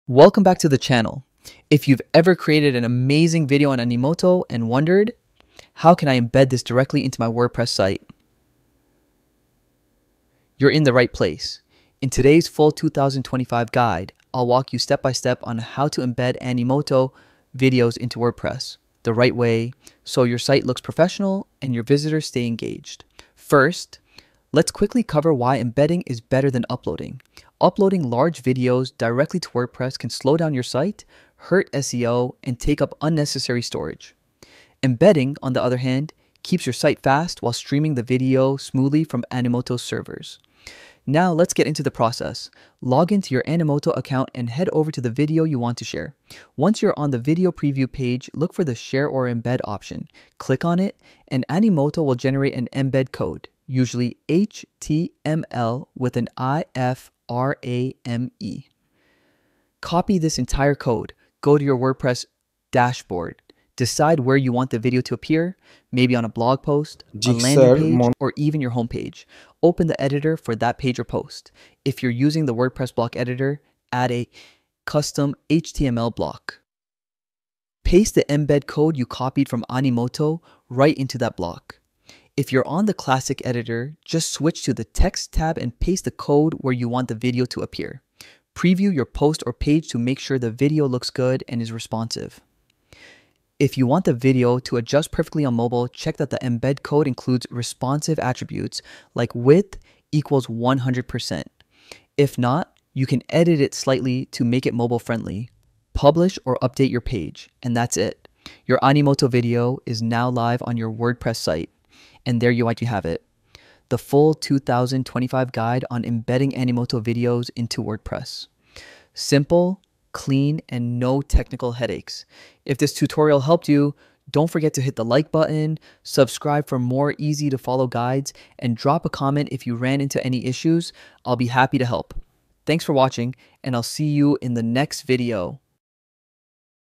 Welcome back to the channel. If you've ever created an amazing video on Animoto and wondered, how can I embed this directly into my WordPress site? You're in the right place. In today's full 2025 guide, I'll walk you step by step on how to embed Animoto videos into WordPress the right way so your site looks professional and your visitors stay engaged. First, let's quickly cover why embedding is better than uploading. Uploading large videos directly to WordPress can slow down your site, hurt SEO, and take up unnecessary storage. Embedding, on the other hand, keeps your site fast while streaming the video smoothly from Animoto's servers. Now let's get into the process. Log into your Animoto account and head over to the video you want to share. Once you're on the video preview page, look for the Share or Embed option. Click on it, and Animoto will generate an embed code, usually HTML with an IFRAME. Copy this entire code, go to your WordPress dashboard, decide where you want the video to appear, maybe on a blog post, a landing page, or even your homepage. Open the editor for that page or post. If you're using the WordPress block editor, add a custom HTML block. Paste the embed code you copied from Animoto right into that block. If you're on the classic editor, just switch to the text tab and paste the code where you want the video to appear. Preview your post or page to make sure the video looks good and is responsive. If you want the video to adjust perfectly on mobile, check that the embed code includes responsive attributes like width equals 100%. If not, you can edit it slightly to make it mobile friendly. Publish or update your page, and that's it. Your Animoto video is now live on your WordPress site. And there you have it, the full 2025 guide on embedding Animoto videos into WordPress. Simple, clean, and no technical headaches. If this tutorial helped you, don't forget to hit the like button, subscribe for more easy to follow guides, and drop a comment if you ran into any issues. I'll be happy to help. Thanks for watching, and I'll see you in the next video.